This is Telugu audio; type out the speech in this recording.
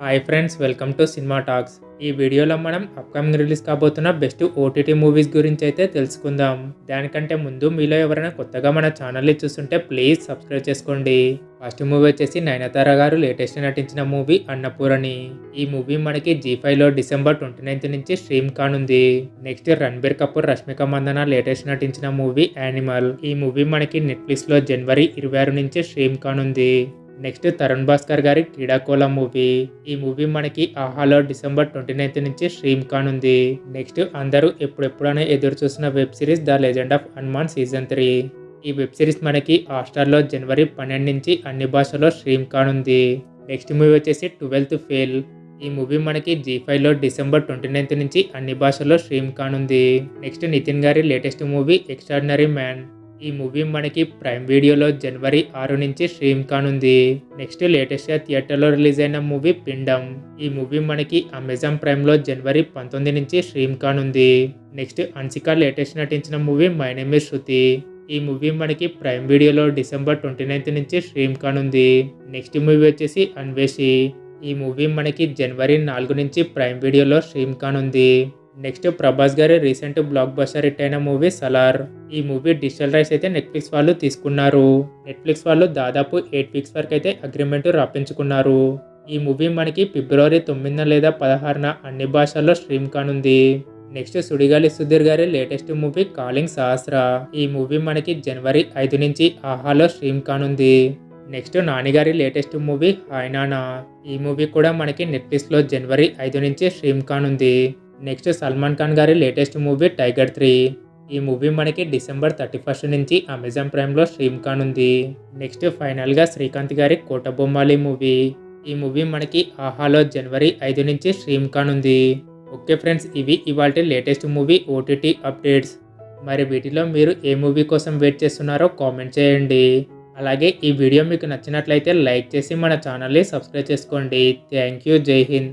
Hi friends, welcome to cinema talks. ఈ వీడియోలో మనం అప్కమింగ్ రిలీజ్ కాబోతున్న బెస్ట్ ఓటీటీ మూవీస్ గురించి అయితే తెలుసుకుందాం. దానికంటే ముందు మీలో ఎవరైనా కొత్తగా మన ఛానల్ని చూస్తుంటే ప్లీజ్ సబ్స్క్రైబ్ చేసుకోండి. ఫస్ట్ మూవీ వచ్చేసి నయనతార గారు లేటెస్ట్ నటించిన మూవీ అన్నపూరణి. ఈ మూవీ మనకి జీ5లో డిసెంబర్ 29th నుంచి స్ట్రీమ్ కానుంది. నెక్స్ట్ రణబీర్ కపూర్, రష్మిక మందన లేటెస్ట్ నటించిన మూవీ యానిమల్. ఈ మూవీ మనకి నెట్ఫ్లిక్స్లో జనవరి 26 నుంచి స్ట్రీమ్ కానుంది. నెక్స్ట్ తరుణ్ భాస్కర్ గారి క్రీడాకోళ మూవీ. ఈ మూవీ మనకి ఆహాలో డిసెంబర్ 29th నుంచి స్ట్రీమ్ కానుంది. నెక్స్ట్ అందరూ ఎప్పుడెప్పుడనే ఎదురు చూసిన web series the legend of Hanuman season 3. ఈ వెబ్ సిరీస్ మనకి హాట్‌స్టార్లో జనవరి 12 నుంచి అన్ని భాషల్లో స్ట్రీమ్ కానుంది. నెక్స్ట్ మూవీ వచ్చేసి 12th ఫెయిల్. ఈ మూవీ మనకి జీ5లో డిసెంబర్ 29th నుంచి అన్ని భాషల్లో స్ట్రీమ్ కానుంది. నెక్స్ట్ నితిన్ గారి లేటెస్ట్ మూవీ ఎక్స్ట్రాడినరీ మ్యాన్. ఈ మూవీ మనకి ప్రైమ్ వీడియోలో జనవరి 6 నుంచి స్ట్రీమ్ కానుంది. నెక్స్ట్ లేటెస్ట్గా థియేటర్లో రిలీజ్ అయిన మూవీ పిండం. ఈ మూవీ మనకి అమెజాన్ ప్రైమ్లో జనవరి 19 నుంచి స్ట్రీమ్ కానుంది. నెక్స్ట్ హన్సిక లేటెస్ట్ నటించిన మూవీ మై నేమ్ ఈజ్ శృతి. ఈ మూవీ మనకి ప్రైమ్ వీడియోలో డిసెంబర్ 29th నుంచి స్ట్రీమ్ కానుంది. నెక్స్ట్ మూవీ వచ్చేసి అన్వేషి. ఈ మూవీ మనకి జనవరి 4 నుంచి ప్రైమ్ వీడియోలో స్ట్రీమ్ కానుంది. నెక్స్ట్ ప్రభాస్ గారి రీసెంట్ బ్లాక్ బస్టర్ హిట్ అయిన మూవీ సలార్. ఈ మూవీ డిజిటల్ రైట్స్ అయితే నెట్ఫ్లిక్స్ వాళ్ళు తీసుకున్నారు. నెట్ఫ్లిక్స్ వాళ్ళు దాదాపు 8 వీక్స్ వరకు అయితే అగ్రిమెంట్ రాపించుకున్నారు. ఈ మూవీ మనకి ఫిబ్రవరి 9 లేదా 16 అన్ని భాషల్లో స్ట్రీమ్ కానుంది. నెక్స్ట్ సుడిగాలి సుధీర్ గారి లేటెస్ట్ మూవీ కాలింగ్ సహస్ర. ఈ మూవీ మనకి జనవరి 5 నుంచి ఆహాలో స్ట్రీమ్ కానుంది. నెక్స్ట్ నాని గారి లేటెస్ట్ మూవీ హాయ్ నానా. ఈ మూవీ కూడా మనకి నెట్ఫ్లిక్స్లో జనవరి 5 నుంచి స్ట్రీమ్ కానుంది. నెక్స్ట్ సల్మాన్ ఖాన్ గారి లేటెస్ట్ మూవీ టైగర్ 3. ఈ మూవీ మనకి డిసెంబర్ 31 నుంచి అమెజాన్ ప్రైమ్లో స్ట్రీమ్ కానుంది. నెక్స్ట్ ఫైనల్గా శ్రీకాంత్ గారి కోటబొమ్మాలి మూవీ. ఈ మూవీ మనకి ఆహాలో జనవరి 5 నుంచి స్ట్రీమ్ కానుంది. ఓకే ఫ్రెండ్స్, ఇవి ఇవాల్టి లేటెస్ట్ మూవీ ఓటీటీ అప్డేట్స్. మరి వీటిలో మీరు ఏ మూవీ కోసం వెయిట్ చేస్తున్నారో కామెంట్ చేయండి. అలాగే ఈ వీడియో మీకు నచ్చినట్లయితే లైక్ చేసి మన ఛానల్ని సబ్స్క్రైబ్ చేసుకోండి. Thank you. జై హింద్.